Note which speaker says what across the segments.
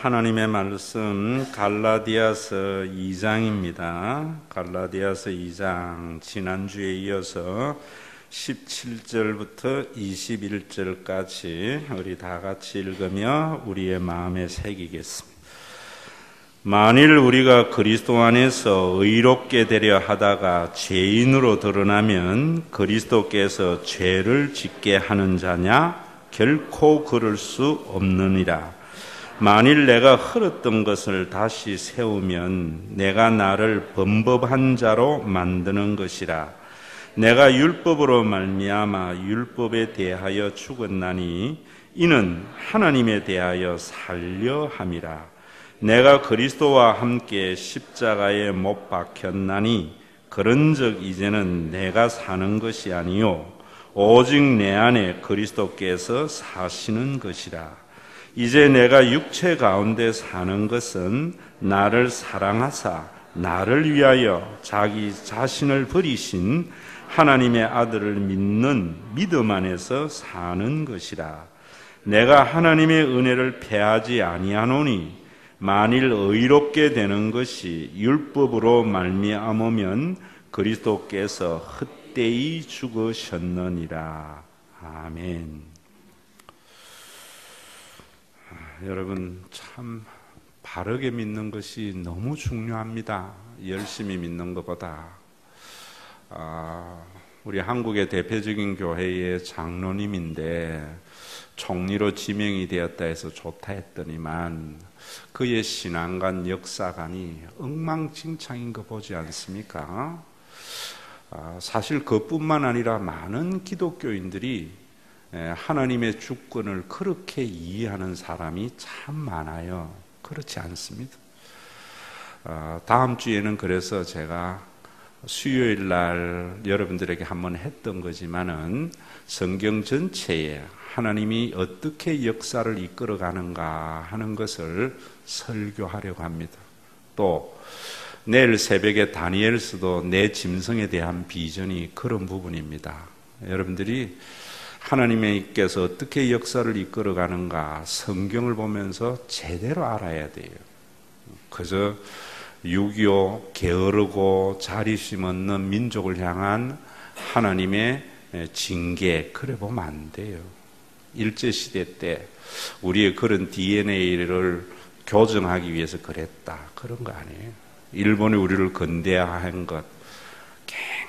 Speaker 1: 하나님의 말씀 갈라디아서 2장입니다. 갈라디아서 2장 지난주에 이어서 17절부터 21절까지 우리 다 같이 읽으며 우리의 마음에 새기겠습니다. 만일 우리가 그리스도 안에서 의롭게 되려 하다가 죄인으로 드러나면 그리스도께서 죄를 짓게 하는 자냐? 결코 그럴 수 없느니라. 만일 내가 흘렀던 것을 다시 세우면 내가 나를 범법한 자로 만드는 것이라. 내가 율법으로 말미암아 율법에 대하여 죽었나니 이는 하나님에 대하여 살려 함이라. 내가 그리스도와 함께 십자가에 못 박혔나니 그런즉 이제는 내가 사는 것이 아니요 오직 내 안에 그리스도께서 사시는 것이라. 이제 내가 육체 가운데 사는 것은 나를 사랑하사 나를 위하여 자기 자신을 버리신 하나님의 아들을 믿는 믿음 안에서 사는 것이라. 내가 하나님의 은혜를 패하지 아니하노니 만일 의롭게 되는 것이 율법으로 말미암으면 그리스도께서 헛되이 죽으셨느니라. 아멘. 여러분, 참 바르게 믿는 것이 너무 중요합니다. 열심히 믿는 것보다. 우리 한국의 대표적인 교회의 장로님인데 총리로 지명이 되었다 해서 좋다 했더니만 그의 신앙관 역사관이 엉망진창인 거 보지 않습니까? 사실 그뿐만 아니라 많은 기독교인들이 하나님의 주권을 그렇게 이해하는 사람이 참 많아요. 그렇지 않습니다. 다음 주에는 그래서 제가 수요일 날 여러분들에게 한번 했던 거지만은 성경 전체에 하나님이 어떻게 역사를 이끌어가는가 하는 것을 설교하려고 합니다. 또 내일 새벽에 다니엘서도 내 짐승에 대한 비전이 그런 부분입니다. 여러분들이 하나님께서 어떻게 역사를 이끌어가는가 성경을 보면서 제대로 알아야 돼요. 그저 6.25 게으르고 자리심 없는 민족을 향한 하나님의 징계 그래 보면 안 돼요. 일제시대 때 우리의 그런 DNA를 교정하기 위해서 그랬다 그런 거 아니에요. 일본이 우리를 근대화한 것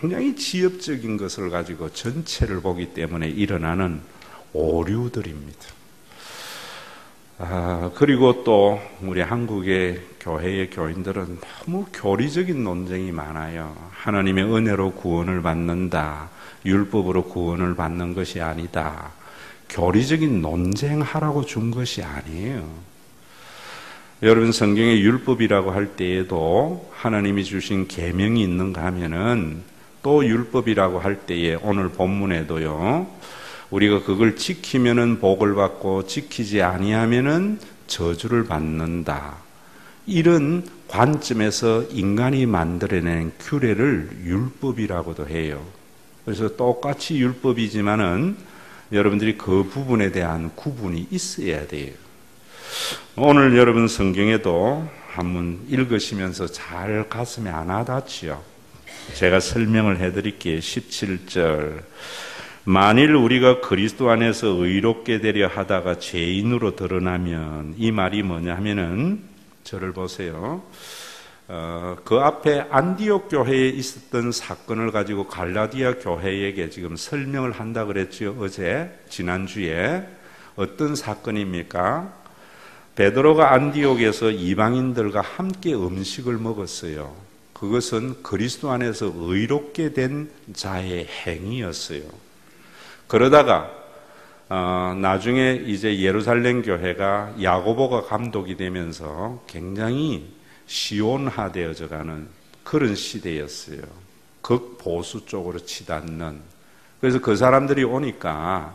Speaker 1: 굉장히 지엽적인 것을 가지고 전체를 보기 때문에 일어나는 오류들입니다. 그리고 또 우리 한국의 교회의 교인들은 너무 교리적인 논쟁이 많아요. 하나님의 은혜로 구원을 받는다. 율법으로 구원을 받는 것이 아니다. 교리적인 논쟁하라고 준 것이 아니에요. 여러분, 성경에 율법이라고 할 때에도 하나님이 주신 계명이 있는가 하면은 또 율법이라고 할 때에 오늘 본문에도요, 우리가 그걸 지키면은 복을 받고 지키지 아니하면은 저주를 받는다. 이런 관점에서 인간이 만들어낸 규례를 율법이라고도 해요. 그래서 똑같이 율법이지만은 여러분들이 그 부분에 대한 구분이 있어야 돼요. 오늘 여러분 성경에도 한번 읽으시면서 잘 가슴에 안 와닿지요. 제가 설명을 해드릴게요. 17절. 만일 우리가 그리스도 안에서 의롭게 되려 하다가 죄인으로 드러나면, 이 말이 뭐냐 하면은 저를 보세요. 그 앞에 안디옥 교회에 있었던 사건을 가지고 갈라디아 교회에게 지금 설명을 한다 그랬죠. 어제 지난주에 어떤 사건입니까? 베드로가 안디옥에서 이방인들과 함께 음식을 먹었어요. 그것은 그리스도 안에서 의롭게 된 자의 행위였어요. 그러다가 나중에 이제 예루살렘 교회가 야고보가 감독이 되면서 굉장히 시온화되어져 가는 그런 시대였어요. 극보수 쪽으로 치닫는. 그래서 그 사람들이 오니까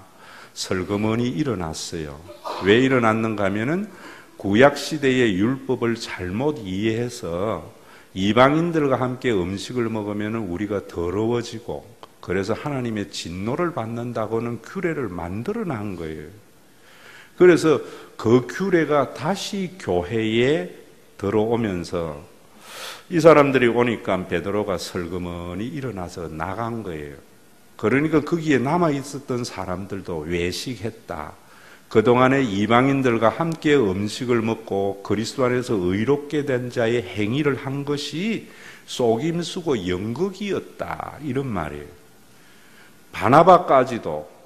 Speaker 1: 설거머니 일어났어요. 왜 일어났는가 하면은 구약시대의 율법을 잘못 이해해서 이방인들과 함께 음식을 먹으면 우리가 더러워지고 그래서 하나님의 진노를 받는다고는 규례를 만들어 난 거예요. 그래서 그 규례가 다시 교회에 들어오면서 이 사람들이 오니까 베드로가 설그머니 일어나서 나간 거예요. 그러니까 거기에 남아있었던 사람들도 외식했다. 그동안에 이방인들과 함께 음식을 먹고 그리스도 안에서 의롭게 된 자의 행위를 한 것이 속임수고 연극이었다. 이런 말이에요. 바나바까지도,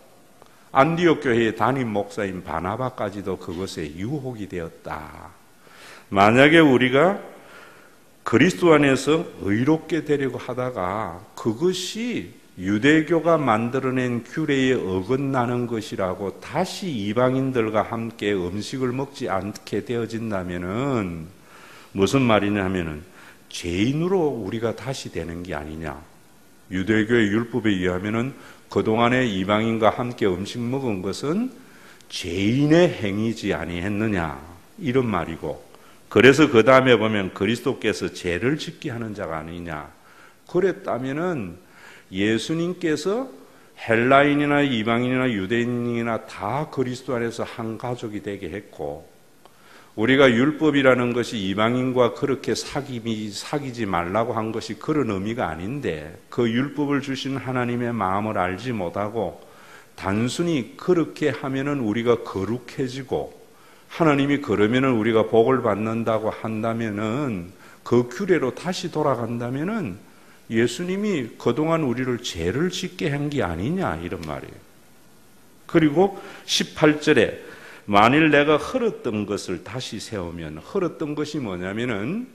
Speaker 1: 안디옥 교회의 담임 목사인 바나바까지도 그것에 유혹이 되었다. 만약에 우리가 그리스도 안에서 의롭게 되려고 하다가 그것이 유대교가 만들어낸 규례에 어긋나는 것이라고 다시 이방인들과 함께 음식을 먹지 않게 되어진다면은 무슨 말이냐 하면은 죄인으로 우리가 다시 되는 게 아니냐. 유대교의 율법에 의하면은 그동안에 이방인과 함께 음식 먹은 것은 죄인의 행위지 아니했느냐. 이런 말이고, 그래서 그 다음에 보면 그리스도께서 죄를 짓게 하는 자가 아니냐. 그랬다면은 예수님께서 헬라인이나 이방인이나 유대인이나 다 그리스도 안에서 한 가족이 되게 했고, 우리가 율법이라는 것이 이방인과 그렇게 사귀지 말라고 한 것이 그런 의미가 아닌데, 그 율법을 주신 하나님의 마음을 알지 못하고 단순히 그렇게 하면은 우리가 거룩해지고 하나님이 그러면은 우리가 복을 받는다고 한다면은, 그 규례로 다시 돌아간다면은 예수님이 그동안 우리를 죄를 짓게 한 게 아니냐, 이런 말이에요. 그리고 18절에 만일 내가 헐었던 것을 다시 세우면, 헐었던 것이 뭐냐면은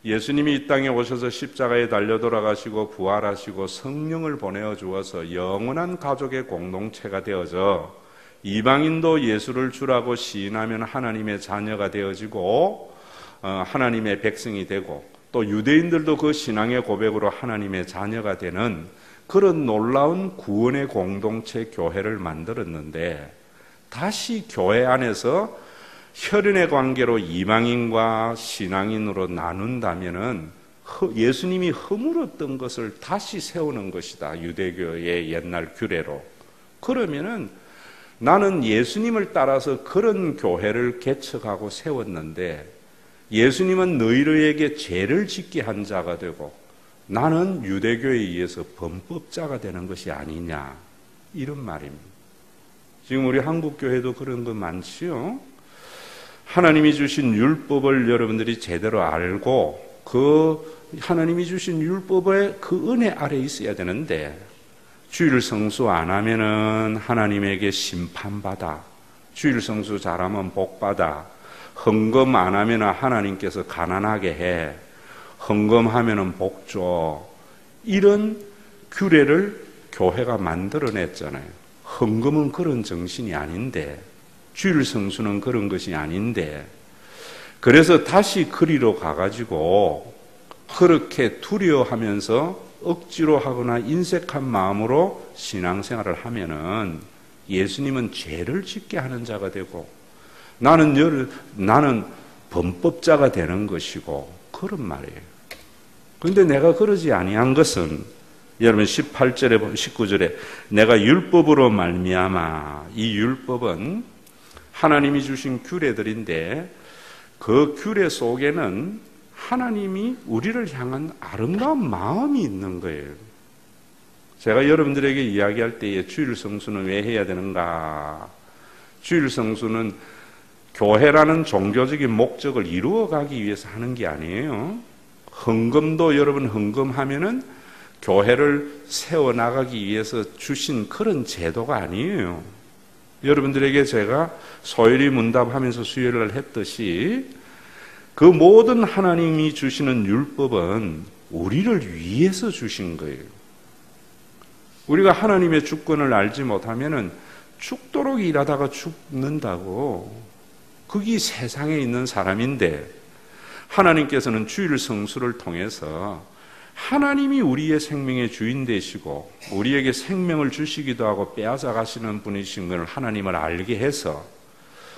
Speaker 1: 예수님이 이 땅에 오셔서 십자가에 달려 돌아가시고 부활하시고 성령을 보내어 주어서 영원한 가족의 공동체가 되어져 이방인도 예수를 주라고 시인하면 하나님의 자녀가 되어지고 하나님의 백성이 되고, 또 유대인들도 그 신앙의 고백으로 하나님의 자녀가 되는 그런 놀라운 구원의 공동체 교회를 만들었는데, 다시 교회 안에서 혈연의 관계로 이방인과 신앙인으로 나눈다면은 예수님이 허물었던 것을 다시 세우는 것이다. 유대교의 옛날 규례로. 그러면은 나는 예수님을 따라서 그런 교회를 개척하고 세웠는데, 예수님은 너희에게 죄를 짓게 한 자가 되고 나는 유대교에 의해서 범법자가 되는 것이 아니냐, 이런 말입니다. 지금 우리 한국교회도 그런 거 많지요. 하나님이 주신 율법을 여러분들이 제대로 알고 그 하나님이 주신 율법의 그 은혜 아래 있어야 되는데, 주일 성수 안 하면은 하나님에게 심판받아, 주일 성수 잘하면 복받아, 헌금 안 하면 하나님께서 가난하게 해, 헌금하면 복 줘, 이런 규례를 교회가 만들어냈잖아요. 헌금은 그런 정신이 아닌데, 주일 성수는 그런 것이 아닌데, 그래서 다시 그리로 가가지고 그렇게 두려워하면서 억지로 하거나 인색한 마음으로 신앙생활을 하면은 예수님은 죄를 짓게 하는 자가 되고 나는 범법자가 되는 것이고, 그런 말이에요. 그런데 내가 그러지 아니한 것은, 여러분 18절에 19절에 내가 율법으로 말미암아, 이 율법은 하나님이 주신 규례들인데 그 규례 속에는 하나님이 우리를 향한 아름다운 마음이 있는 거예요. 제가 여러분들에게 이야기할 때에 주일 성수는 왜 해야 되는가? 주일 성수는 교회라는 종교적인 목적을 이루어가기 위해서 하는 게 아니에요. 헌금도 여러분 헌금하면은 교회를 세워나가기 위해서 주신 그런 제도가 아니에요. 여러분들에게 제가 소일이 문답하면서 수요일날 했듯이 그 모든 하나님이 주시는 율법은 우리를 위해서 주신 거예요. 우리가 하나님의 주권을 알지 못하면은 죽도록 일하다가 죽는다고. 그게 세상에 있는 사람인데, 하나님께서는 주일 성수를 통해서 하나님이 우리의 생명의 주인 되시고 우리에게 생명을 주시기도 하고 빼앗아 가시는 분이신 걸 하나님을 알게 해서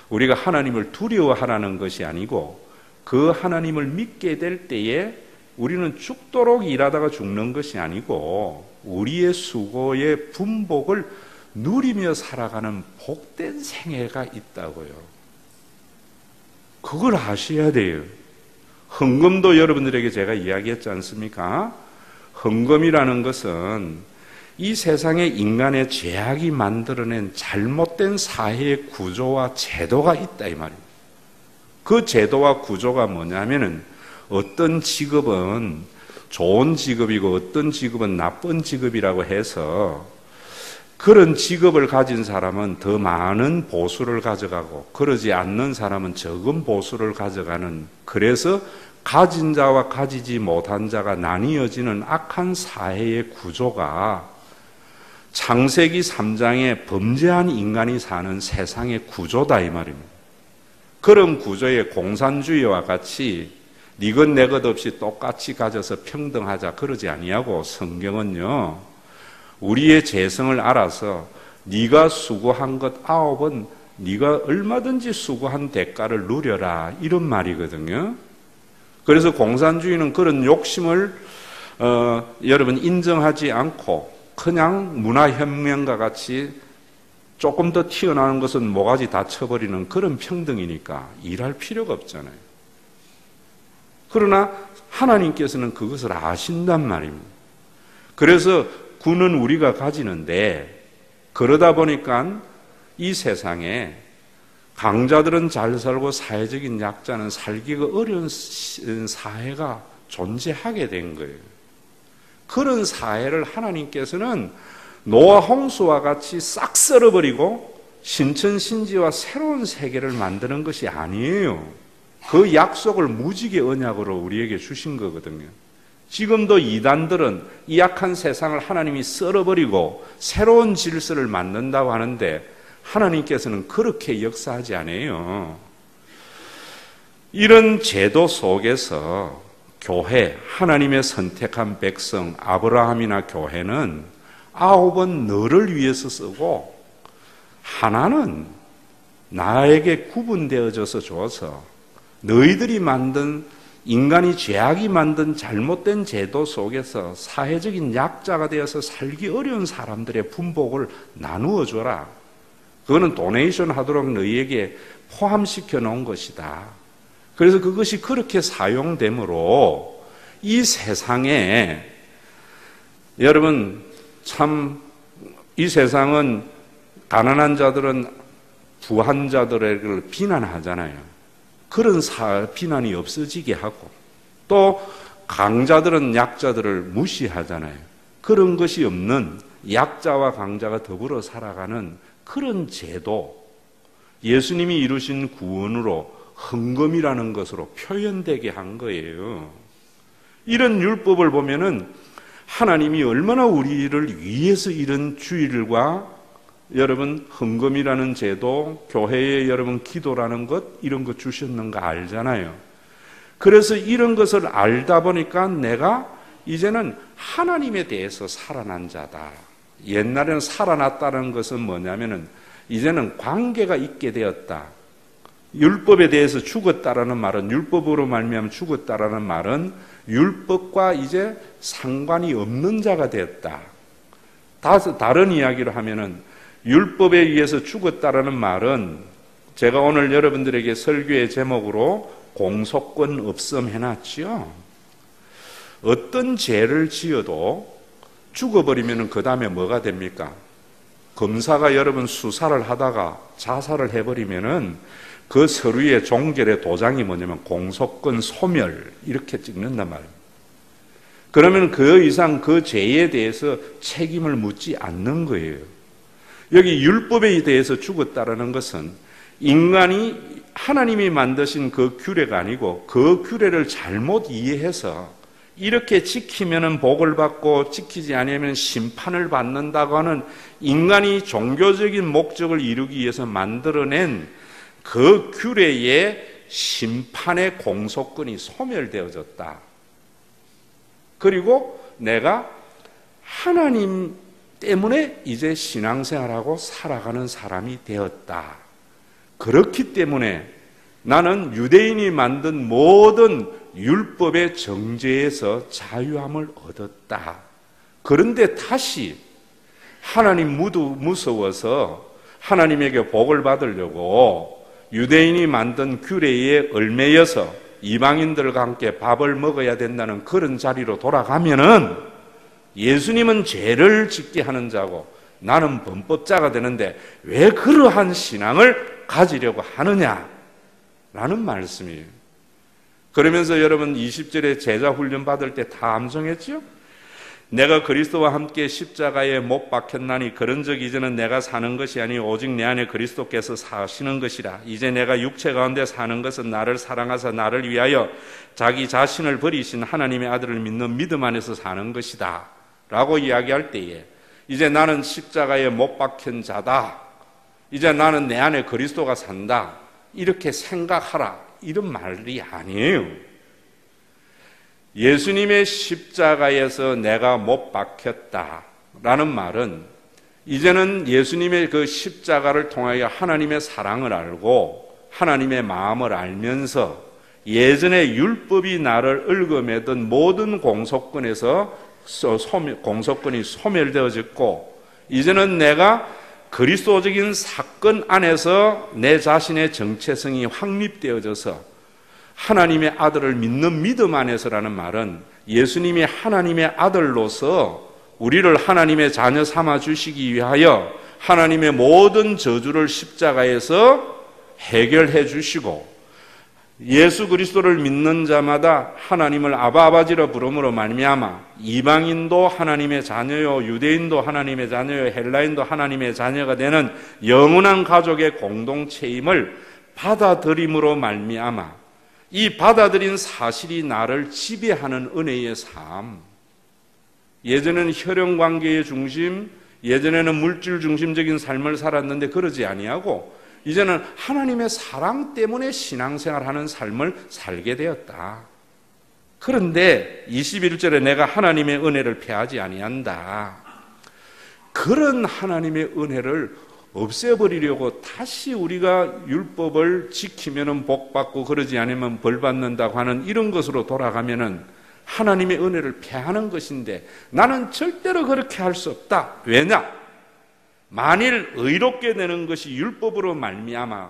Speaker 1: 우리가 하나님을 두려워하라는 것이 아니고, 그 하나님을 믿게 될 때에 우리는 죽도록 일하다가 죽는 것이 아니고 우리의 수고의 분복을 누리며 살아가는 복된 생애가 있다고요. 그걸 아셔야 돼요. 헌금도 여러분들에게 제가 이야기했지 않습니까? 헌금이라는 것은 이 세상에 인간의 죄악이 만들어낸 잘못된 사회의 구조와 제도가 있다 이 말입니다. 그 제도와 구조가 뭐냐면은 어떤 직업은 좋은 직업이고 어떤 직업은 나쁜 직업이라고 해서 그런 직업을 가진 사람은 더 많은 보수를 가져가고 그러지 않는 사람은 적은 보수를 가져가는, 그래서 가진 자와 가지지 못한 자가 나뉘어지는 악한 사회의 구조가 창세기 3장에 범죄한 인간이 사는 세상의 구조다 이 말입니다. 그런 구조의 공산주의와 같이 네 것 내 것 없이 똑같이 가져서 평등하자 그러지 아니하고, 성경은요 우리의 죄성을 알아서 네가 수고한 것 9은 네가 얼마든지 수고한 대가를 누려라 이런 말이거든요. 그래서 공산주의는 그런 욕심을 여러분 인정하지 않고 그냥 문화혁명과 같이 조금 더 튀어나오는 것은 모가지 다 쳐버리는 그런 평등이니까 일할 필요가 없잖아요. 그러나 하나님께서는 그것을 아신단 말입니다. 그래서 구는 우리가 가지는데, 그러다 보니까 이 세상에 강자들은 잘 살고 사회적인 약자는 살기가 어려운 사회가 존재하게 된 거예요. 그런 사회를 하나님께서는 노아 홍수와 같이 싹 썰어버리고 신천신지와 새로운 세계를 만드는 것이 아니에요. 그 약속을 무지개 언약으로 우리에게 주신 거거든요. 지금도 이단들은 이 약한 세상을 하나님이 썰어버리고 새로운 질서를 만든다고 하는데 하나님께서는 그렇게 역사하지 않아요. 이런 제도 속에서 교회, 하나님의 선택한 백성 아브라함이나 교회는 9은 너를 위해서 쓰고 하나는 나에게 구분되어져서 줘서 너희들이 만든, 인간이 죄악이 만든 잘못된 제도 속에서 사회적인 약자가 되어서 살기 어려운 사람들의 분복을 나누어 줘라. 그거는 도네이션 하도록 너희에게 포함시켜 놓은 것이다. 그래서 그것이 그렇게 사용되므로 이 세상에 여러분 참 이 세상은 가난한 자들은 부한 자들을 비난하잖아요. 그런 비난이 없어지게 하고 또 강자들은 약자들을 무시하잖아요. 그런 것이 없는 약자와 강자가 더불어 살아가는 그런 제도, 예수님이 이루신 구원으로 헌금이라는 것으로 표현되게 한 거예요. 이런 율법을 보면은 하나님이 얼마나 우리를 위해서 이런 주일과 여러분 헌금이라는 제도, 교회에 여러분 기도라는 것, 이런 것 주셨는가 알잖아요. 그래서 이런 것을 알다 보니까 내가 이제는 하나님에 대해서 살아난 자다. 옛날에는 살아났다는 것은 뭐냐면은 이제는 관계가 있게 되었다. 율법에 대해서 죽었다라는 말은, 율법으로 말미암아 죽었다라는 말은 율법과 이제 상관이 없는 자가 되었다. 다른 이야기로 하면은 율법에 의해서 죽었다라는 말은, 제가 오늘 여러분들에게 설교의 제목으로 공소권 없음 해놨지요. 어떤 죄를 지어도 죽어버리면 그 다음에 뭐가 됩니까? 검사가 여러분 수사를 하다가 자살을 해버리면은 그 서류의 종결의 도장이 뭐냐면 공소권 소멸 이렇게 찍는단 말입니다. 그러면 그 이상 그 죄에 대해서 책임을 묻지 않는 거예요. 여기 율법에 대해서 죽었다라는 것은 인간이 하나님이 만드신 그 규례가 아니고 그 규례를 잘못 이해해서 이렇게 지키면은 복을 받고 지키지 않으면 심판을 받는다고 하는 인간이 종교적인 목적을 이루기 위해서 만들어낸 그 규례의 심판의 공소권이 소멸되어졌다. 그리고 내가 하나님 때문에 이제 신앙생활하고 살아가는 사람이 되었다. 그렇기 때문에 나는 유대인이 만든 모든 율법의 정죄에서 자유함을 얻었다. 그런데 다시 하나님 무서워서 하나님에게 복을 받으려고 유대인이 만든 규례에 얽매여서 이방인들과 함께 밥을 먹어야 된다는 그런 자리로 돌아가면은 예수님은 죄를 짓게 하는 자고 나는 범법자가 되는데 왜 그러한 신앙을 가지려고 하느냐라는 말씀이에요. 그러면서 여러분 20절에 제자 훈련 받을 때 다 암송했죠? 내가 그리스도와 함께 십자가에 못 박혔나니 그런즉 이제는 내가 사는 것이 아니 오직 내 안에 그리스도께서 사시는 것이라. 이제 내가 육체 가운데 사는 것은 나를 사랑하사 나를 위하여 자기 자신을 버리신 하나님의 아들을 믿는 믿음 안에서 사는 것이다 라고 이야기할 때에 이제 나는 십자가에 못 박힌 자다, 이제 나는 내 안에 그리스도가 산다 이렇게 생각하라 이런 말이 아니에요. 예수님의 십자가에서 내가 못 박혔다라는 말은 이제는 예수님의 그 십자가를 통하여 하나님의 사랑을 알고 하나님의 마음을 알면서 예전에 율법이 나를 얽어매던 모든 공소권에서 공소권이 소멸되어졌고 이제는 내가 그리스도적인 사건 안에서 내 자신의 정체성이 확립되어져서 하나님의 아들을 믿는 믿음 안에서라는 말은 예수님이 하나님의 아들로서 우리를 하나님의 자녀 삼아 주시기 위하여 하나님의 모든 저주를 십자가에서 해결해 주시고 예수 그리스도를 믿는 자마다 하나님을 아바아버지라 부름으로 말미암아 이방인도 하나님의 자녀요 유대인도 하나님의 자녀요 헬라인도 하나님의 자녀가 되는 영원한 가족의 공동체임을 받아들임으로 말미암아 이 받아들인 사실이 나를 지배하는 은혜의 삶, 예전에는 혈연관계의 중심, 예전에는 물질 중심적인 삶을 살았는데 그러지 아니하고 이제는 하나님의 사랑 때문에 신앙생활하는 삶을 살게 되었다. 그런데 21절에 내가 하나님의 은혜를 패하지 아니한다. 그런 하나님의 은혜를 없애버리려고 다시 우리가 율법을 지키면 복받고 그러지 않으면 벌받는다고 하는 이런 것으로 돌아가면은 하나님의 은혜를 패하는 것인데 나는 절대로 그렇게 할 수 없다. 왜냐? 만일 의롭게 되는 것이 율법으로 말미암아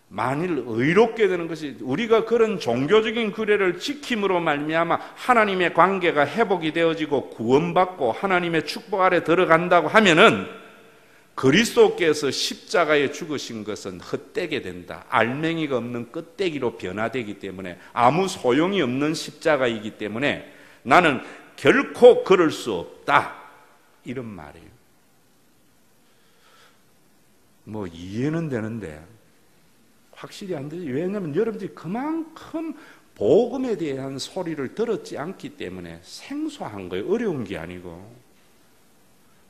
Speaker 1: 만일 의롭게 되는 것이 우리가 그런 종교적인 규례를 지킴으로 말미암아 하나님의 관계가 회복이 되어지고 구원받고 하나님의 축복 아래 들어간다고 하면은 그리스도께서 십자가에 죽으신 것은 헛되게 된다. 알맹이가 없는 껍데기로 변화되기 때문에 아무 소용이 없는 십자가이기 때문에 나는 결코 그럴 수 없다. 이런 말이에요. 뭐 이해는 되는데 확실히 안 되지. 왜냐하면 여러분들이 그만큼 복음에 대한 소리를 들었지 않기 때문에 생소한 거예요. 어려운 게 아니고.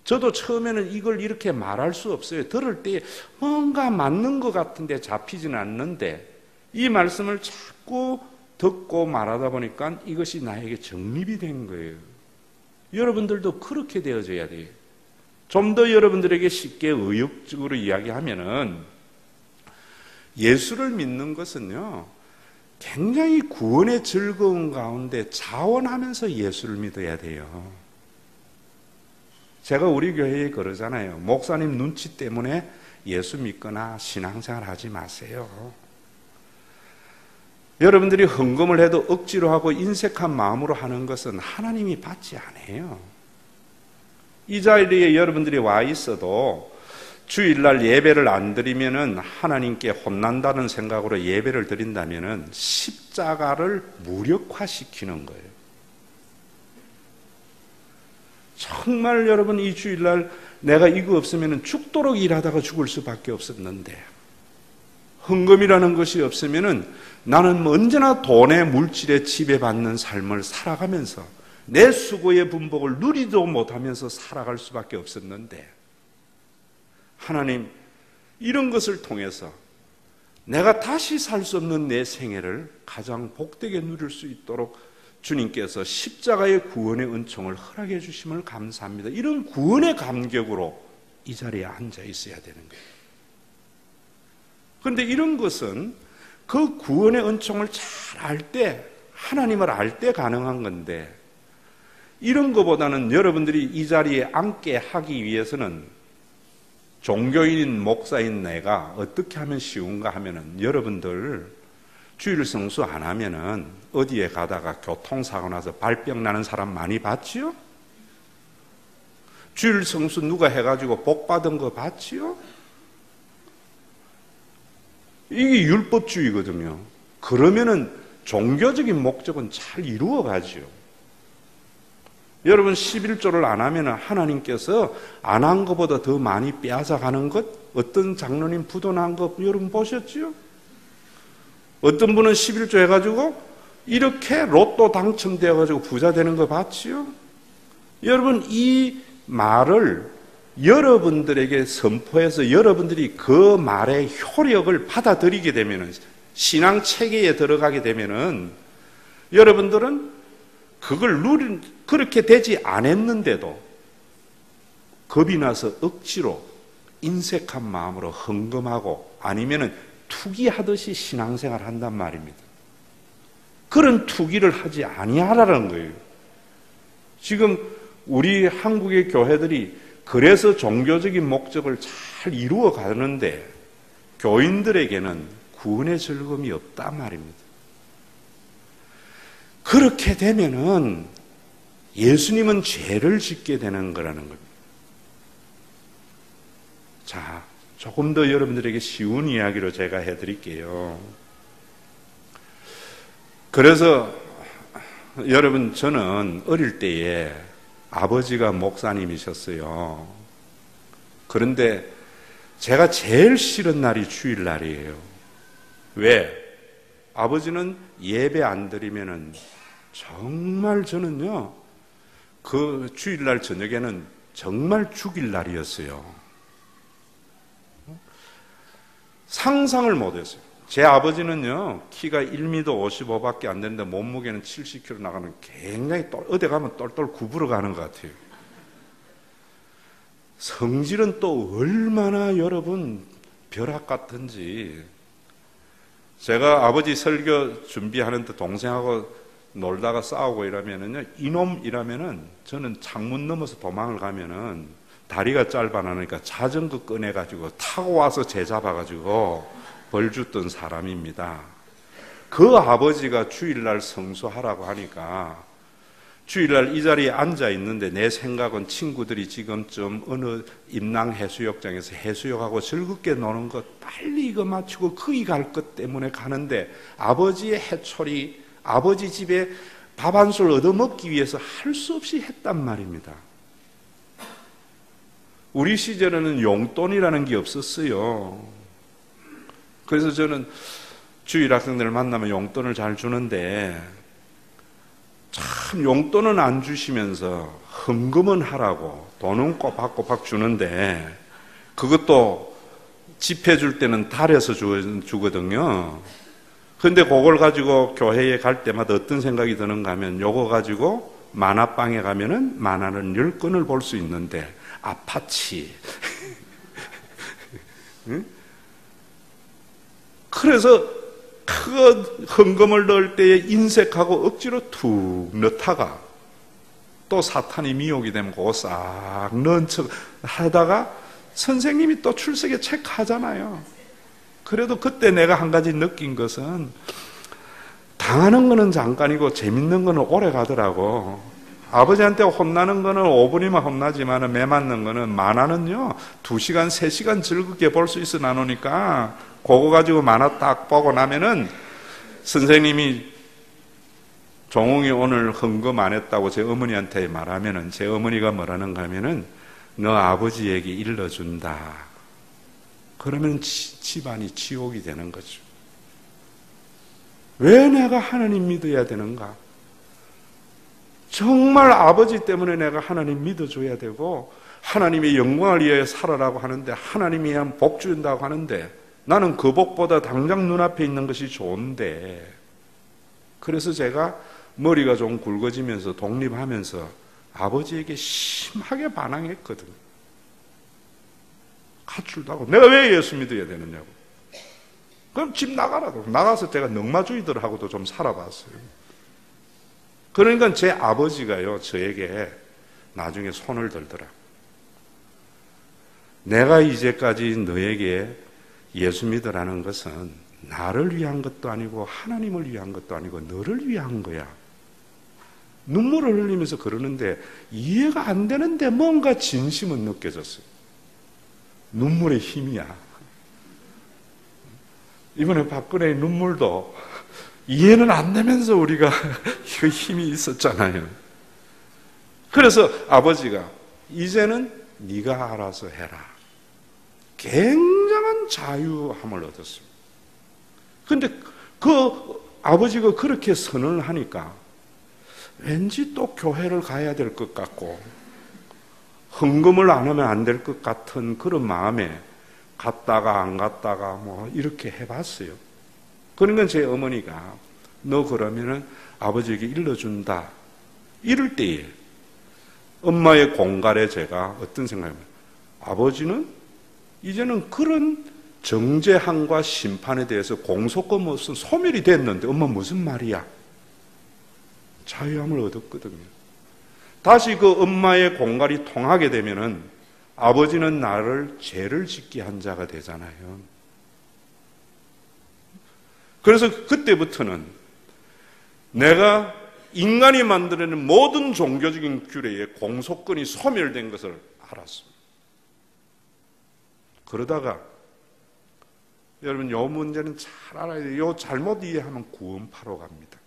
Speaker 1: 저도 처음에는 이걸 이렇게 말할 수 없어요. 들을 때 뭔가 맞는 것 같은데 잡히지는 않는데 이 말씀을 자꾸 듣고 말하다 보니까 이것이 나에게 정립이 된 거예요. 여러분들도 그렇게 되어져야 돼요. 좀 더 여러분들에게 쉽게 의욕적으로 이야기하면은 예수를 믿는 것은요 굉장히 구원의 즐거움 가운데 자원하면서 예수를 믿어야 돼요. 제가 우리 교회에 그러잖아요. 목사님 눈치 때문에 예수 믿거나 신앙생활 하지 마세요. 여러분들이 헌금을 해도 억지로 하고 인색한 마음으로 하는 것은 하나님이 받지 않아요. 이 자리에 여러분들이 와 있어도 주일날 예배를 안 드리면은 하나님께 혼난다는 생각으로 예배를 드린다면은 십자가를 무력화시키는 거예요. 정말 여러분 이 주일날 내가 이거 없으면 죽도록 일하다가 죽을 수밖에 없었는데 헌금이라는 것이 없으면 나는 언제나 돈의 물질에 지배받는 삶을 살아가면서 내 수고의 분복을 누리도 못하면서 살아갈 수밖에 없었는데 하나님 이런 것을 통해서 내가 다시 살 수 없는 내 생애를 가장 복되게 누릴 수 있도록 주님께서 십자가의 구원의 은총을 허락해 주심을 감사합니다. 이런 구원의 감격으로 이 자리에 앉아 있어야 되는 거예요. 그런데 이런 것은 그 구원의 은총을 잘 알 때, 하나님을 알 때 가능한 건데 이런 것보다는 여러분들이 이 자리에 앉게 하기 위해서는 종교인인 목사인 내가 어떻게 하면 쉬운가 하면은 여러분들 주일 성수 안 하면은 어디에 가다가 교통사고 나서 발병 나는 사람 많이 봤지요? 주일 성수 누가 해가지고 복 받은 거 봤지요? 이게 율법주의거든요. 그러면은 종교적인 목적은 잘 이루어가지요. 여러분 11조를 안 하면 하나님께서 안 한 것보다 더 많이 빼앗아가는 것, 어떤 장로님 부도난 것 여러분 보셨지요? 어떤 분은 11조 해가지고 이렇게 로또 당첨되어가지고 부자 되는 거 봤지요? 여러분 이 말을 여러분들에게 선포해서 여러분들이 그 말의 효력을 받아들이게 되면은, 신앙 체계에 들어가게 되면은 여러분들은 그걸 그렇게 되지 않았는데도 겁이 나서 억지로 인색한 마음으로 헌금하고 아니면은 투기하듯이 신앙생활 한단 말입니다. 그런 투기를 하지 아니하라는 거예요. 지금 우리 한국의 교회들이 그래서 종교적인 목적을 잘 이루어 가는데 교인들에게는 구원의 즐거움이 없단 말입니다. 그렇게 되면은 예수님은 죄를 짓게 되는 거라는 겁니다. 자, 조금 더 여러분들에게 쉬운 이야기로 제가 해드릴게요. 그래서 여러분, 저는 어릴 때에 아버지가 목사님이셨어요. 그런데 제가 제일 싫은 날이 주일날이에요. 왜? 아버지는 예배 안 드리면은 정말 저는요, 그 주일날 저녁에는 정말 죽일 날이었어요. 상상을 못했어요. 제 아버지는요, 키가 1m 55밖에 안 되는데 몸무게는 70kg 나가는 굉장히 어디 가면 똘똘 구부러 가는 것 같아요. 성질은 또 얼마나 여러분 벼락 같은지. 제가 아버지 설교 준비하는데 동생하고 놀다가 싸우고 이러면은요, 이놈 이라면은 저는 창문 넘어서 도망을 가면은 다리가 짧아 나니까 자전거 꺼내가지고 타고 와서 제 잡아가지고 벌 줬던 사람입니다. 그 아버지가 주일날 성수하라고 하니까 주일날 이 자리에 앉아 있는데 내 생각은 친구들이 지금쯤 어느 임랑 해수욕장에서 해수욕하고 즐겁게 노는 것 빨리 이거 마치고 거기 갈 것 때문에 가는데 아버지의 해초리, 아버지 집에 밥 한 술 얻어먹기 위해서 할 수 없이 했단 말입니다. 우리 시절에는 용돈이라는 게 없었어요. 그래서 저는 주일 학생들을 만나면 용돈을 잘 주는데 참 용돈은 안 주시면서 헌금은 하라고 돈은 꼬박꼬박 주는데 그것도 집회 줄 때는 달에서 주거든요. 그런데 그걸 가지고 교회에 갈 때마다 어떤 생각이 드는가 하면 요거 가지고 만화방에 가면은 만화를 10권을 볼 수 있는데 아파치 응? 그래서 그 헌금을 넣을 때에 인색하고 억지로 툭 넣다가 또 사탄이 미혹이 되면 그거 싹 넣은 척 하다가 선생님이 또 출석에 체크하잖아요. 그래도 그때 내가 한 가지 느낀 것은 당하는 거는 잠깐이고 재밌는 거는 오래 가더라고. 아버지한테 혼나는 거는 5분이면 혼나지만 매 맞는 거는 만화는요 2시간 3시간 즐겁게 볼 수 있어 나누니까 그거 가지고 만화 딱 보고 나면은 선생님이 종웅이 오늘 헌금 안 했다고 제 어머니한테 말하면은 제 어머니가 뭐라는가 하면은 너 아버지에게 일러준다. 그러면 집안이 지옥이 되는 거죠. 왜 내가 하나님 믿어야 되는가? 정말 아버지 때문에 내가 하나님 믿어줘야 되고 하나님의 영광을 위해 살아라고 하는데 하나님이 한 복 준다고 하는데 나는 그 복보다 당장 눈앞에 있는 것이 좋은데 그래서 제가 머리가 좀 굵어지면서 독립하면서 아버지에게 심하게 반항했거든요. 가출도 하고 내가 왜 예수 믿어야 되느냐고. 그럼 집 나가라고. 나가서 제가 넉마주의들하고도 좀 살아봤어요. 그러니까 제 아버지가요, 저에게 나중에 손을 들더라. 내가 이제까지 너에게 예수 믿으라는 것은 나를 위한 것도 아니고 하나님을 위한 것도 아니고 너를 위한 거야. 눈물을 흘리면서 그러는데 이해가 안 되는데 뭔가 진심은 느껴졌어요. 눈물의 힘이야. 이번에 박근혜의 눈물도 이해는 안 되면서 우리가 그 힘이 있었잖아요. 그래서 아버지가 이제는 네가 알아서 해라. 굉장한 자유함을 얻었습니다. 그런데 그 아버지가 그렇게 선언을 하니까 왠지 또 교회를 가야 될 것 같고 헌금을 안 하면 안 될 것 같은 그런 마음에 갔다가 안 갔다가 뭐 이렇게 해봤어요. 그러니까 제 어머니가 너 그러면은 아버지에게 일러준다. 이럴 때에 엄마의 공갈에 제가 어떤 생각이냐면 아버지는 이제는 그런 정죄함과 심판에 대해서 공소권 없은 소멸이 됐는데 엄마 무슨 말이야? 자유함을 얻었거든요. 다시 그 엄마의 공갈이 통하게 되면은 아버지는 나를 죄를 짓게 한 자가 되잖아요. 그래서 그때부터는 내가 인간이 만들어낸 모든 종교적인 규례에 공소권이 소멸된 것을 알았습니다. 그러다가 여러분 이 문제는 잘 알아야 돼요. 이 잘못 이해하면 구원파로 갑니다.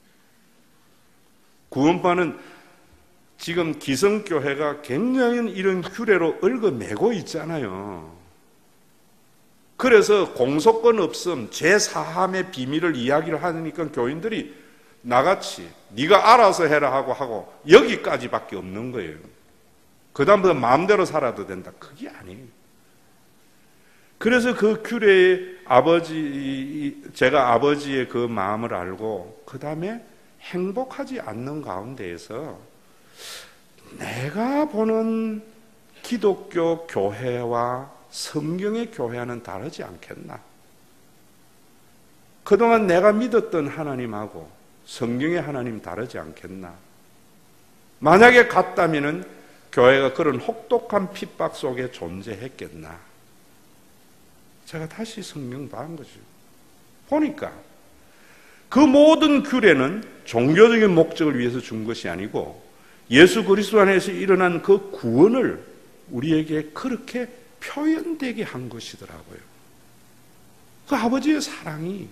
Speaker 1: 구원파는 지금 기성교회가 굉장히 이런 규례로 얽어매고 있잖아요. 그래서 공소권 없음, 죄사함의 비밀을 이야기를 하니까 교인들이 나같이 네가 알아서 해라 하고 여기까지밖에 없는 거예요. 그 다음부터 마음대로 살아도 된다. 그게 아니에요. 그래서 그 규례의 제가 아버지의 그 마음을 알고 그 다음에 행복하지 않는 가운데에서 내가 보는 기독교 교회와 성경의 교회와는 다르지 않겠나? 그동안 내가 믿었던 하나님하고 성경의 하나님 다르지 않겠나? 만약에 같다면은 교회가 그런 혹독한 핍박 속에 존재했겠나? 제가 다시 성경 봐온 거죠. 보니까 그 모든 규례는 종교적인 목적을 위해서 준 것이 아니고 예수 그리스도 안에서 일어난 그 구원을 우리에게 그렇게 표현되게 한 것이더라고요. 그 아버지의 사랑이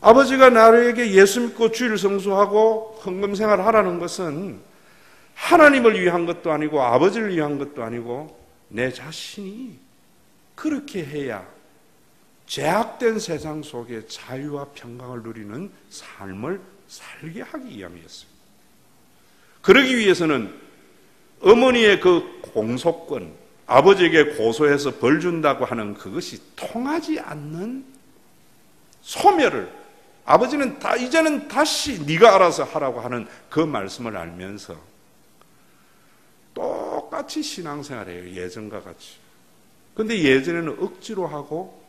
Speaker 1: 아버지가 나에게 예수 믿고 주일 성수하고 헌금 생활을 하라는 것은 하나님을 위한 것도 아니고 아버지를 위한 것도 아니고 내 자신이 그렇게 해야 죄악된 세상 속에 자유와 평강을 누리는 삶을 살게 하기 위함이었습니다. 그러기 위해서는 어머니의 그 공소권, 아버지에게 고소해서 벌 준다고 하는 그것이 통하지 않는 소멸을 아버지는 이제는 다시 네가 알아서 하라고 하는 그 말씀을 알면서 똑같이 신앙생활해요. 예전과 같이. 근데 예전에는 억지로 하고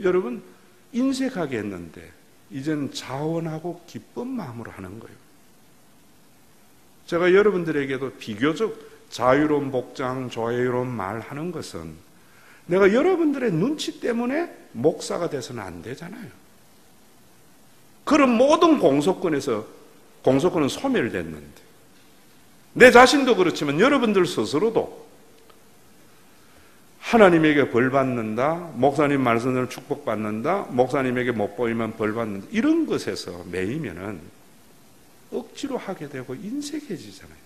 Speaker 1: 여러분 인색하게 했는데 이제는 자원하고 기쁜 마음으로 하는 거예요. 제가 여러분들에게도 비교적 자유로운 복장, 자유로운 말 하는 것은 내가 여러분들의 눈치 때문에 목사가 돼서는 안 되잖아요. 그런 모든 공소권은 소멸됐는데 내 자신도 그렇지만 여러분들 스스로도 하나님에게 벌 받는다, 목사님 말씀을 축복받는다, 목사님에게 못 보이면 벌 받는다 이런 것에서 매이면은 억지로 하게 되고 인색해지잖아요.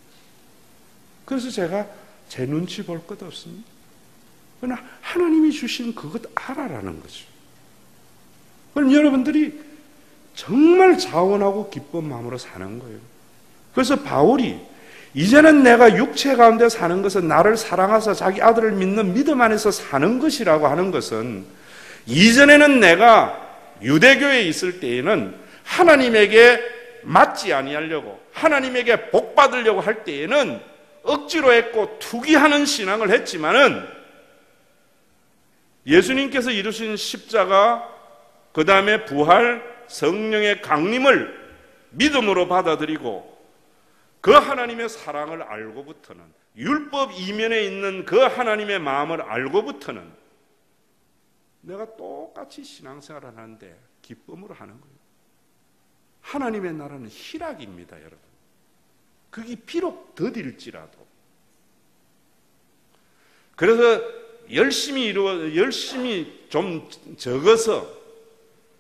Speaker 1: 그래서 제가 제 눈치 볼 것 없습니다. 그러나 하나님이 주신 그것 알아라는 거죠. 그럼 여러분들이 정말 자원하고 기쁜 마음으로 사는 거예요. 그래서 바울이 이제는 내가 육체 가운데 사는 것은 나를 사랑하사 자기 아들을 믿는 믿음 안에서 사는 것이라고 하는 것은 이전에는 내가 유대교에 있을 때에는 하나님에게 맞지 아니하려고 하나님에게 복 받으려고 할 때에는 억지로 했고 투기하는 신앙을 했지만은 예수님께서 이루신 십자가 그 다음에 부활 성령의 강림을 믿음으로 받아들이고 그 하나님의 사랑을 알고부터는, 율법 이면에 있는 그 하나님의 마음을 알고부터는 내가 똑같이 신앙생활을 하는데 기쁨으로 하는 거예요. 하나님의 나라는 희락입니다, 여러분. 그게 비록 더딜지라도. 그래서 열심히 좀 적어서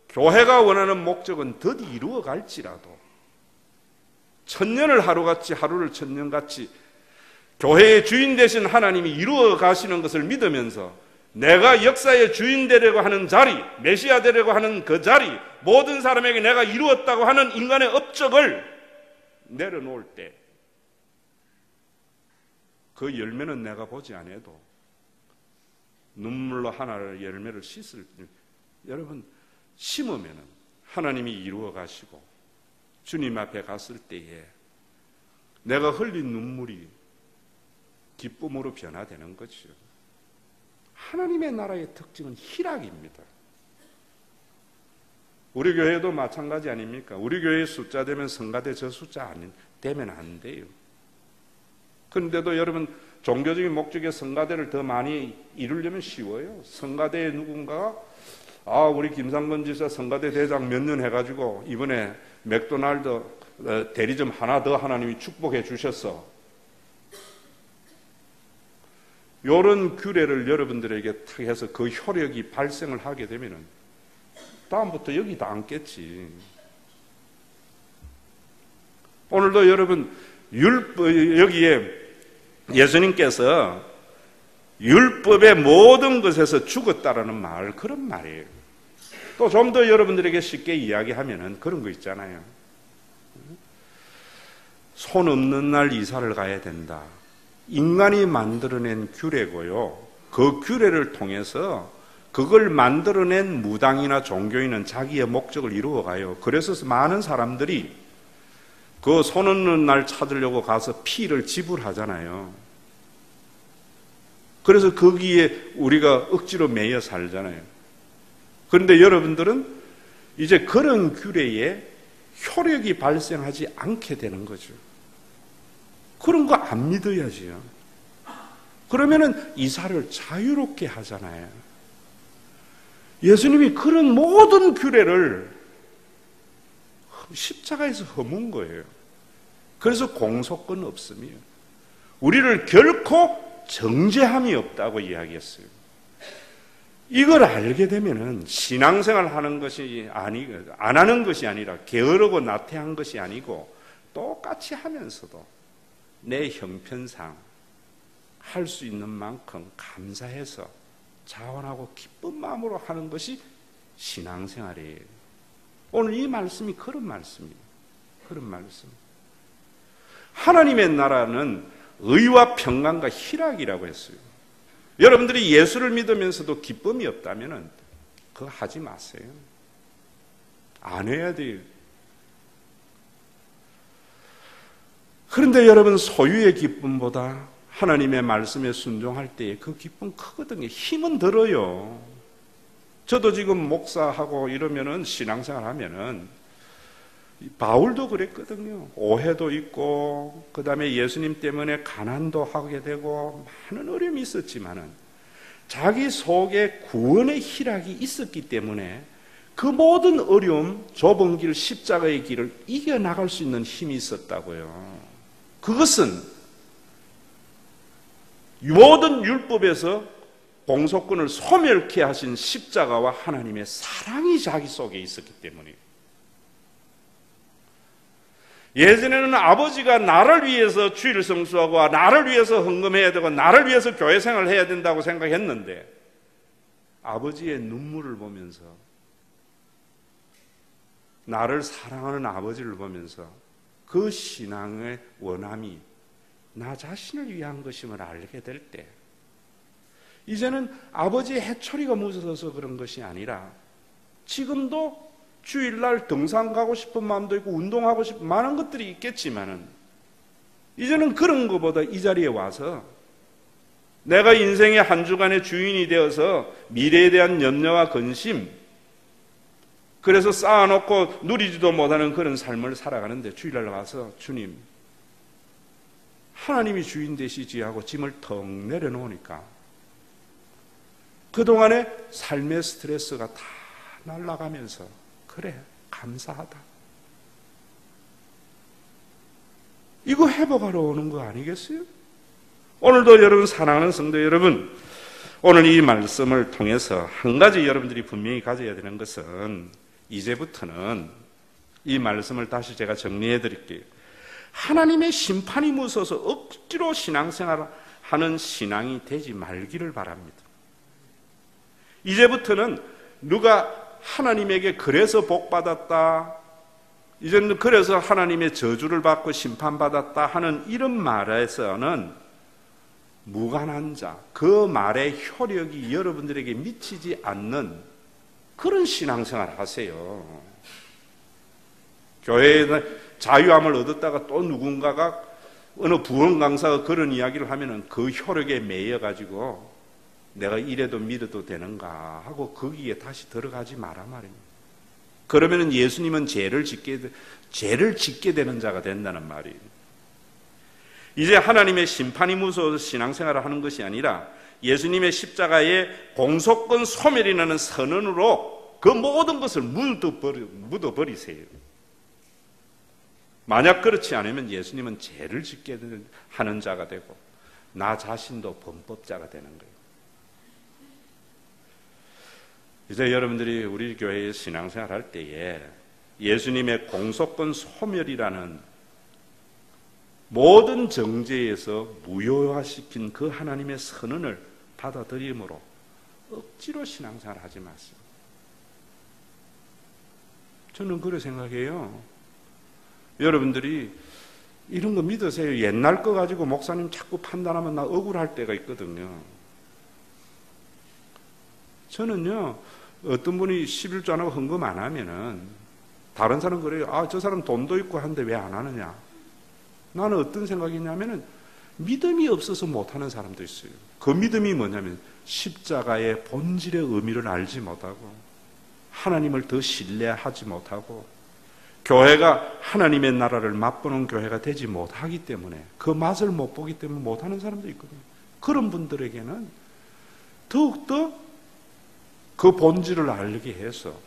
Speaker 1: 교회가 원하는 목적은 더디 이루어 갈지라도, 천년을 하루같이, 하루를 천년같이 교회의 주인 되신 하나님이 이루어 가시는 것을 믿으면서 내가 역사의 주인 되려고 하는 자리, 메시아 되려고 하는 그 자리, 모든 사람에게 내가 이루었다고 하는 인간의 업적을 내려놓을 때 그 열매는 내가 보지 않아도 눈물로 하나를 열매를 씻을 때, 여러분 심으면은 하나님이 이루어 가시고 주님 앞에 갔을 때에 내가 흘린 눈물이 기쁨으로 변화되는 거죠. 하나님의 나라의 특징은 희락입니다. 우리 교회도 마찬가지 아닙니까? 우리 교회의 숫자 되면 성가대 저 숫자 되면 안 돼요. 그런데도 여러분 종교적인 목적의 성가대를 더 많이 이루려면 쉬워요. 성가대에 누군가가 우리 김상건 지사 성가대 대장 몇 년 해가지고 이번에 맥도날드 대리점 하나 더 하나님이 축복해 주셨어. 이런 규례를 여러분들에게 탁 해서 그 효력이 발생을 하게 되면은 다음부터 여기 다 앉겠지. 오늘도 여러분 여기에 예수님께서 율법의 모든 것에서 죽었다라는 말, 그런 말이에요. 또 좀 더 여러분들에게 쉽게 이야기하면은 그런 거 있잖아요. 손 없는 날 이사를 가야 된다. 인간이 만들어낸 규례고요. 그 규례를 통해서 그걸 만들어낸 무당이나 종교인은 자기의 목적을 이루어가요. 그래서 많은 사람들이 그 손 없는 날 찾으려고 가서 피를 지불하잖아요. 그래서 거기에 우리가 억지로 매여 살잖아요. 그런데 여러분들은 이제 그런 규례에 효력이 발생하지 않게 되는 거죠. 그런 거 안 믿어야지요. 그러면은 이사를 자유롭게 하잖아요. 예수님이 그런 모든 규례를 십자가에서 허문 거예요. 그래서 공소권 없음이에요. 우리를 결코 정죄함이 없다고 이야기했어요. 이걸 알게 되면은 신앙생활 하는 것이 안 하는 것이 아니라 게으르고 나태한 것이 아니고 똑같이 하면서도 내 형편상 할 수 있는 만큼 감사해서 자원하고 기쁜 마음으로 하는 것이 신앙생활이에요. 오늘 이 말씀이 그런 말씀이에요. 그런 말씀. 하나님의 나라는 의와 평강과 희락이라고 했어요. 여러분들이 예수를 믿으면서도 기쁨이 없다면 그거 하지 마세요. 안 해야 돼요. 그런데 여러분, 소유의 기쁨보다 하나님의 말씀에 순종할 때에 그 기쁨 크거든요. 힘은 들어요. 저도 지금 목사하고 이러면은 신앙생활 하면은 바울도 그랬거든요. 오해도 있고 그 다음에 예수님 때문에 가난도 하게 되고 많은 어려움이 있었지만은 자기 속에 구원의 희락이 있었기 때문에 그 모든 어려움, 좁은 길, 십자가의 길을 이겨나갈 수 있는 힘이 있었다고요. 그것은 모든 율법에서 공소권을 소멸케 하신 십자가와 하나님의 사랑이 자기 속에 있었기 때문이에요. 예전에는 아버지가 나를 위해서 주일 성수하고 나를 위해서 헌금해야 되고 나를 위해서 교회 생활을 해야 된다고 생각했는데 아버지의 눈물을 보면서 나를 사랑하는 아버지를 보면서 그 신앙의 원함이 나 자신을 위한 것임을 알게 될 때 이제는 아버지의 해초리가 묻어서 그런 것이 아니라 지금도 주일날 등산 가고 싶은 마음도 있고 운동하고 싶은 많은 것들이 있겠지만은 이제는 그런 것보다 이 자리에 와서 내가 인생의 한 주간의 주인이 되어서 미래에 대한 염려와 근심 그래서 쌓아놓고 누리지도 못하는 그런 삶을 살아가는데 주일날 와서 주님, 하나님이 주인 되시지 하고 짐을 턱 내려놓으니까 그동안의 삶의 스트레스가 다 날아가면서 그래, 감사하다. 이거 회복하러 오는 거 아니겠어요? 오늘도 여러분, 사랑하는 성도 여러분, 오늘 이 말씀을 통해서 한 가지 여러분들이 분명히 가져야 되는 것은, 이제부터는 이 말씀을 다시 제가 정리해 드릴게요. 하나님의 심판이 무서워서 억지로 신앙생활하는 신앙이 되지 말기를 바랍니다. 이제부터는 누가 하나님에게 그래서 복받았다, 이제는 그래서 하나님의 저주를 받고 심판받았다 하는 이런 말에서는 무관한 자, 그 말의 효력이 여러분들에게 미치지 않는 그런 신앙생활 하세요. 교회에 자유함을 얻었다가 또 누군가가, 어느 부흥 강사가 그런 이야기를 하면은 그 효력에 매여가지고 내가 이래도 믿어도 되는가 하고 거기에 다시 들어가지 마라 말입니다. 그러면은 예수님은 죄를 짓게 되는 자가 된다는 말이에요. 이제 하나님의 심판이 무서워서 신앙생활을 하는 것이 아니라 예수님의 십자가의 공속권 소멸이라는 선언으로 그 모든 것을 묻어버리세요. 만약 그렇지 않으면 예수님은 죄를 짓게 하는 자가 되고 나 자신도 범법자가 되는 거예요. 이제 여러분들이 우리 교회에 신앙생활 할 때에 예수님의 공속권 소멸이라는 모든 정죄에서 무효화시킨 그 하나님의 선언을 받아들임으로 억지로 신앙생활 하지 마세요. 저는 그렇게 생각해요. 여러분들이 이런 거 믿으세요. 옛날 거 가지고 목사님 자꾸 판단하면 나 억울할 때가 있거든요. 저는요, 어떤 분이 11조 안 하고 헌금 안 하면은 다른 사람 그래요. 아, 저 사람 돈도 있고 한데 왜 안 하느냐. 나는 어떤 생각이냐면은 믿음이 없어서 못하는 사람도 있어요. 그 믿음이 뭐냐면 십자가의 본질의 의미를 알지 못하고 하나님을 더 신뢰하지 못하고 교회가 하나님의 나라를 맛보는 교회가 되지 못하기 때문에, 그 맛을 못 보기 때문에 못하는 사람도 있거든요. 그런 분들에게는 더욱더 그 본질을 알게 해서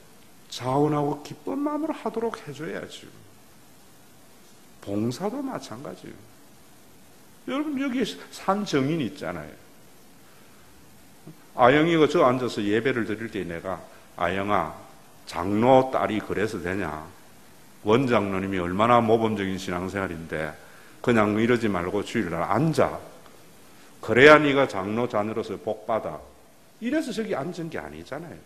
Speaker 1: 자원하고 기쁜 마음으로 하도록 해줘야죠. 봉사도 마찬가지예요. 여러분, 여기 산 정인이 있잖아요. 아영이가 저 앉아서 예배를 드릴 때 내가, 아영아, 장로 딸이 그래서 되냐? 원장로님이 얼마나 모범적인 신앙생활인데 그냥 이러지 말고 주일날 앉아. 그래야 네가 장로 자녀로서 복받아. 이래서 저기 앉은 게 아니잖아요.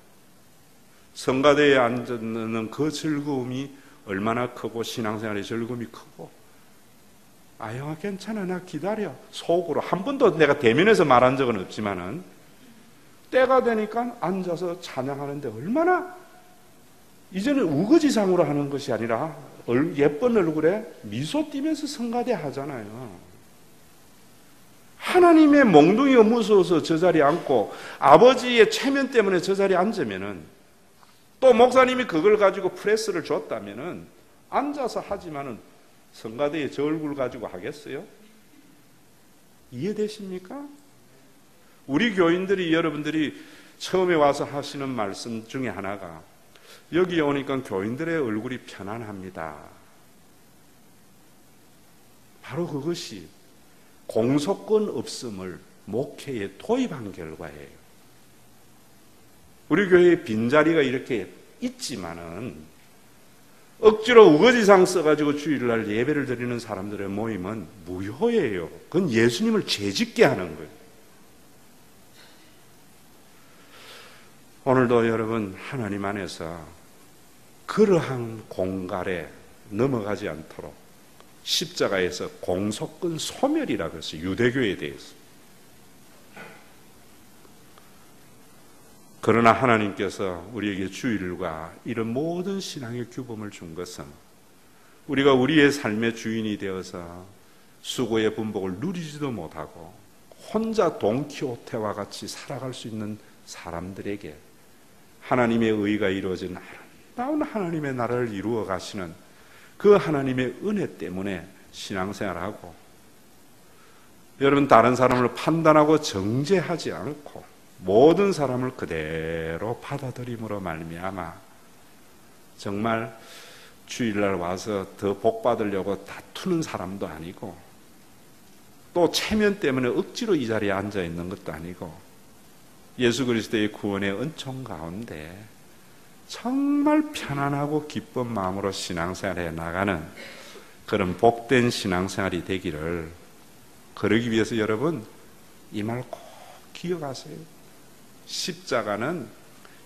Speaker 1: 성가대에 앉는 그 즐거움이 얼마나 크고 신앙생활의 즐거움이 크고, 아영아 괜찮아, 나 기다려. 속으로 한 번도 내가 대면해서 말한 적은 없지만은 때가 되니까 앉아서 찬양하는데 얼마나, 이제는 우거지상으로 하는 것이 아니라 예쁜 얼굴에 미소 띠면서 성가대 하잖아요. 하나님의 몽둥이가 무서워서 저 자리에 앉고 아버지의 체면 때문에 저 자리에 앉으면은, 또 목사님이 그걸 가지고 프레스를 줬다면은 앉아서 하지만은 성가대에 저 얼굴 가지고 하겠어요? 이해되십니까? 우리 교인들이, 여러분들이 처음에 와서 하시는 말씀 중에 하나가, 여기 오니까 교인들의 얼굴이 편안합니다. 바로 그것이 공소권 없음을 목회에 도입한 결과예요. 우리 교회에 빈자리가 이렇게 있지만은 억지로 우거지상 써가지고 주일날 예배를 드리는 사람들의 모임은 무효예요. 그건 예수님을 죄짓게 하는 거예요. 오늘도 여러분, 하나님 안에서 그러한 공갈에 넘어가지 않도록 십자가에서 공소권 소멸이라고 했어요. 유대교에 대해서. 그러나 하나님께서 우리에게 주일과 이런 모든 신앙의 규범을 준 것은 우리가 우리의 삶의 주인이 되어서 수고의 분복을 누리지도 못하고 혼자 돈키호테와 같이 살아갈 수 있는 사람들에게 하나님의 의가 이루어진 놀라운 하나님의 나라를 이루어 가시는 그 하나님의 은혜 때문에 신앙생활하고, 여러분 다른 사람을 판단하고 정죄하지 않고 모든 사람을 그대로 받아들임으로 말미암아 정말 주일날 와서 더 복 받으려고 다투는 사람도 아니고, 또 체면 때문에 억지로 이 자리에 앉아 있는 것도 아니고, 예수 그리스도의 구원의 은총 가운데 정말 편안하고 기쁜 마음으로 신앙생활에 나가는 그런 복된 신앙생활이 되기를, 그러기 위해서 여러분 이 말 꼭 기억하세요. 십자가는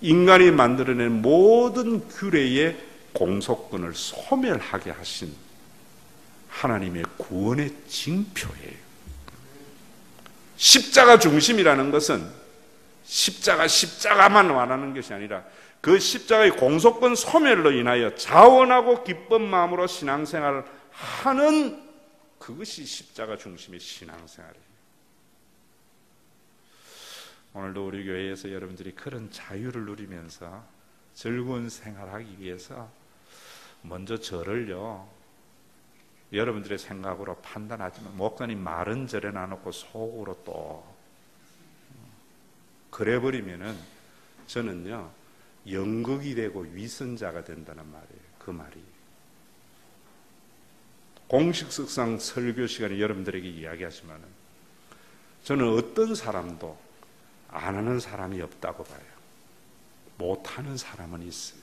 Speaker 1: 인간이 만들어낸 모든 규례의 공소권을 소멸하게 하신 하나님의 구원의 징표예요. 십자가 중심이라는 것은 십자가만 말하는 것이 아니라 그 십자가의 공소권 소멸로 인하여 자원하고 기쁜 마음으로 신앙생활을 하는, 그것이 십자가 중심의 신앙생활이에요. 오늘도 우리 교회에서 여러분들이 그런 자유를 누리면서 즐거운 생활하기 위해서 먼저 저를요, 여러분들의 생각으로 판단하지만, 목사님 말은 저래 놔놓고 속으로 또 그래버리면은 저는요 연극이 되고 위선자가 된다는 말이에요. 그 말이 공식석상 설교 시간에 여러분들에게 이야기하지만은, 저는 어떤 사람도 안 하는 사람이 없다고 봐요. 못하는 사람은 있어요.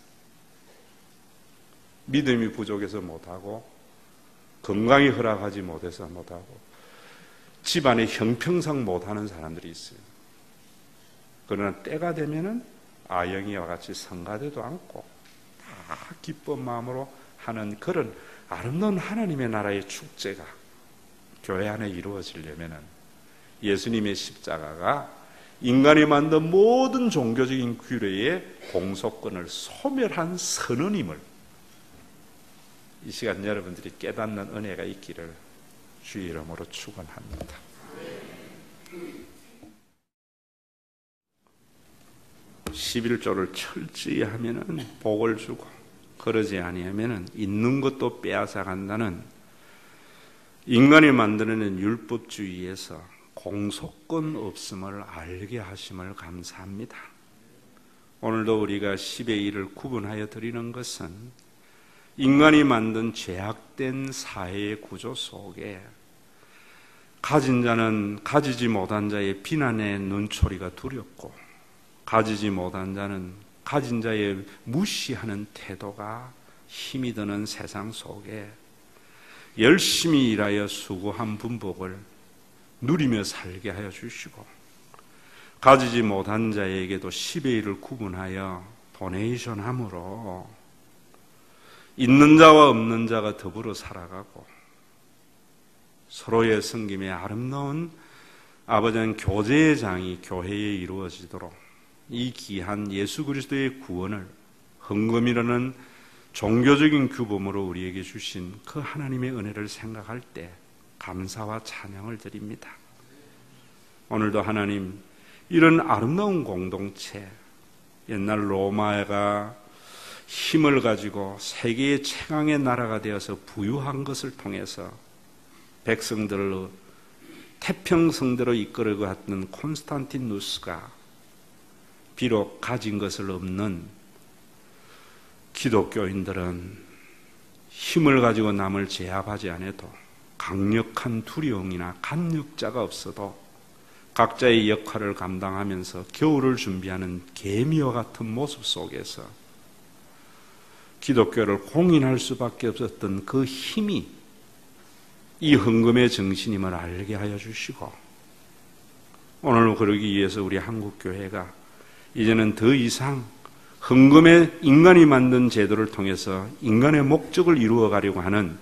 Speaker 1: 믿음이 부족해서 못하고, 건강이 허락하지 못해서 못하고, 집안의 형평상 못하는 사람들이 있어요. 그러나 때가 되면은 아영이와 같이 성가대도 않고 다 기쁜 마음으로 하는 그런 아름다운 하나님의 나라의 축제가 교회 안에 이루어지려면은 예수님의 십자가가 인간이 만든 모든 종교적인 규례의 공소권을 소멸한 선언임을 이 시간 여러분들이 깨닫는 은혜가 있기를 주의 이름으로 축원합니다. 11조를 철저히 하면은 복을 주고, 그러지 아니하면은 있는 것도 빼앗아 간다는 인간이 만들어낸 율법주의에서 공소권 없음을 알게 하심을 감사합니다. 오늘도 우리가 10의 1을 구분하여 드리는 것은 인간이 만든 죄악된 사회의 구조 속에 가진 자는 가지지 못한 자의 비난의 눈초리가 두렵고, 가지지 못한 자는 가진 자의 무시하는 태도가 힘이 드는 세상 속에 열심히 일하여 수고한 분복을 누리며 살게 하여 주시고, 가지지 못한 자에게도 10의 1을 구분하여 도네이션함으로 있는 자와 없는 자가 더불어 살아가고 서로의 섬김에 아름다운 아버지는 교제의 장이 교회에 이루어지도록 이 귀한 예수 그리스도의 구원을 헌금이라는 종교적인 규범으로 우리에게 주신 그 하나님의 은혜를 생각할 때 감사와 찬양을 드립니다. 오늘도 하나님, 이런 아름다운 공동체, 옛날 로마가 힘을 가지고 세계의 최강의 나라가 되어서 부유한 것을 통해서 백성들을 태평성대로 이끌어가 왔던 콘스탄티누스가 비록 가진 것을 없는 기독교인들은 힘을 가지고 남을 제압하지 않아도, 강력한 두려움이나 강력자가 없어도 각자의 역할을 감당하면서 겨울을 준비하는 개미와 같은 모습 속에서 기독교를 공인할 수밖에 없었던 그 힘이 이 헌금의 정신임을 알게 하여 주시고, 오늘 그러기 위해서 우리 한국교회가 이제는 더 이상 헌금의 인간이 만든 제도를 통해서 인간의 목적을 이루어 가려고 하는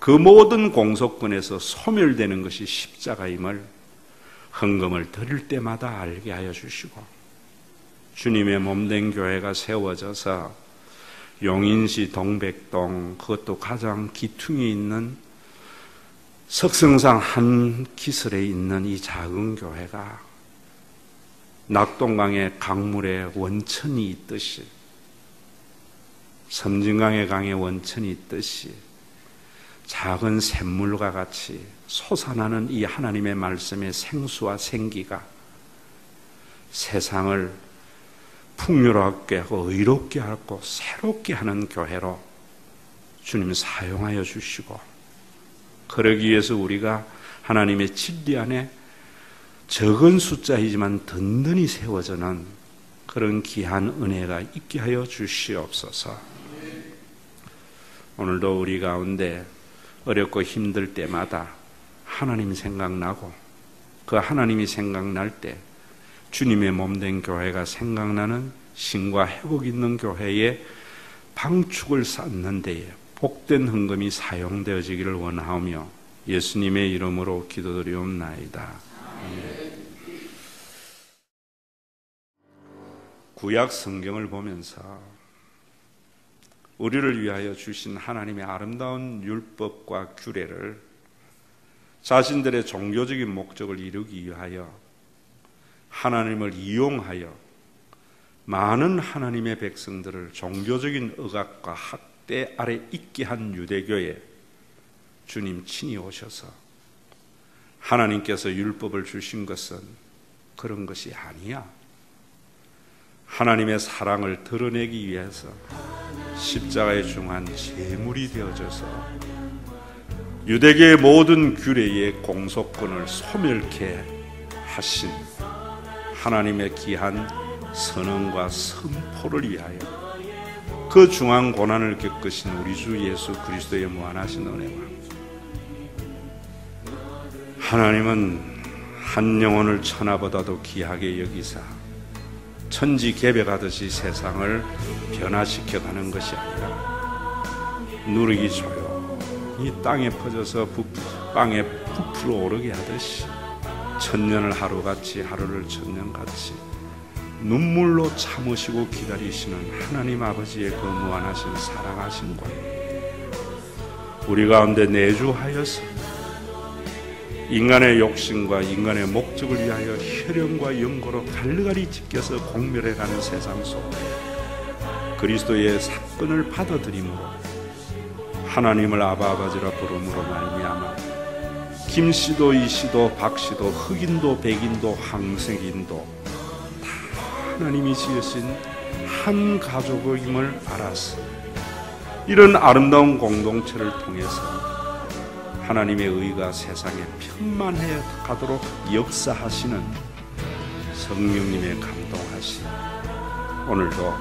Speaker 1: 그 모든 공소권에서 소멸되는 것이 십자가임을 헌금을 드릴 때마다 알게 하여 주시고, 주님의 몸된 교회가 세워져서 용인시 동백동, 그것도 가장 기퉁에 있는 석성상 한 기슬에 있는 이 작은 교회가 낙동강의 강물에 원천이 있듯이 섬진강의 강에 원천이 있듯이 작은 샘물과 같이 솟아나는 이 하나님의 말씀의 생수와 생기가 세상을 풍요롭게 하고 의롭게 하고 새롭게 하는 교회로 주님 사용하여 주시고, 그러기 위해서 우리가 하나님의 진리 안에 적은 숫자이지만 든든히 세워져는 그런 귀한 은혜가 있게 하여 주시옵소서. 오늘도 우리 가운데 어렵고 힘들 때마다 하나님 생각나고, 그 하나님이 생각날 때 주님의 몸된 교회가 생각나는 신과 회복 있는 교회의 방축을 쌓는 데에 복된 헌금이 사용되어지기를 원하오며 예수님의 이름으로 기도드리옵나이다. 구약 성경을 보면서 우리를 위하여 주신 하나님의 아름다운 율법과 규례를 자신들의 종교적인 목적을 이루기 위하여 하나님을 이용하여 많은 하나님의 백성들을 종교적인 억압과 학대 아래 있게 한 유대교에 주님 친히 오셔서 하나님께서 율법을 주신 것은 그런 것이 아니야. 하나님의 사랑을 드러내기 위해서 십자가에 중한 제물이 되어져서 유대교의 모든 규례의 공소권을 소멸케 하신 하나님의 귀한 선언과 선포를 위하여 그 중한 고난을 겪으신 우리 주 예수 그리스도의 무한하신 은혜와 하나님은 한 영혼을 천하보다도 귀하게 여기사 천지개벽하듯이 세상을 변화시켜가는 것이 아니라 누르기 조용히 땅에 퍼져서 빵에 부풀어 오르게 하듯이 천년을 하루같이 하루를 천년같이 눈물로 참으시고 기다리시는 하나님 아버지의 그 무한하신 사랑하심과 우리 가운데 내주하여서 인간의 욕심과 인간의 목적을 위하여 혈연과 연고로 갈르갈이 찢겨서 공멸해가는 세상 속에 그리스도의 사건을 받아들임으로 하나님을 아바아버지라 부름으로 말미암아 김씨도 이씨도 박씨도 흑인도 백인도 황색인도 다 하나님이 지으신 한 가족임을 알아서 이런 아름다운 공동체를 통해서 하나님의 의가 세상에 편만해 가도록 역사하시는 성령님의 감동하심, 오늘도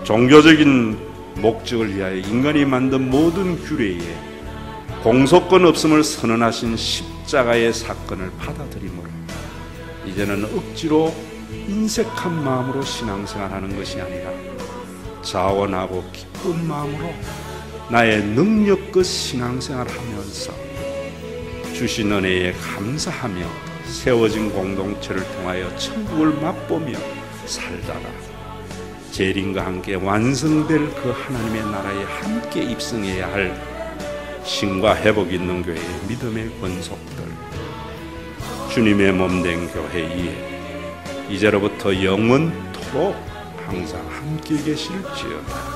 Speaker 1: 종교적인 목적을 위하여 인간이 만든 모든 규례에 공소권 없음을 선언하신 십자가의 사건을 받아들이므로 이제는 억지로 인색한 마음으로 신앙생활하는 것이 아니라 자원하고 기쁜 마음으로 나의 능력껏 신앙생활하면서 주신 은혜에 감사하며 세워진 공동체를 통하여 천국을 맛보며 살다가 재림과 함께 완성될 그 하나님의 나라에 함께 입성해야 할 신과 회복 있는 교회의 믿음의 권속들, 주님의 몸된 교회에 이제로부터 영원토록 항상 함께 계실지어다.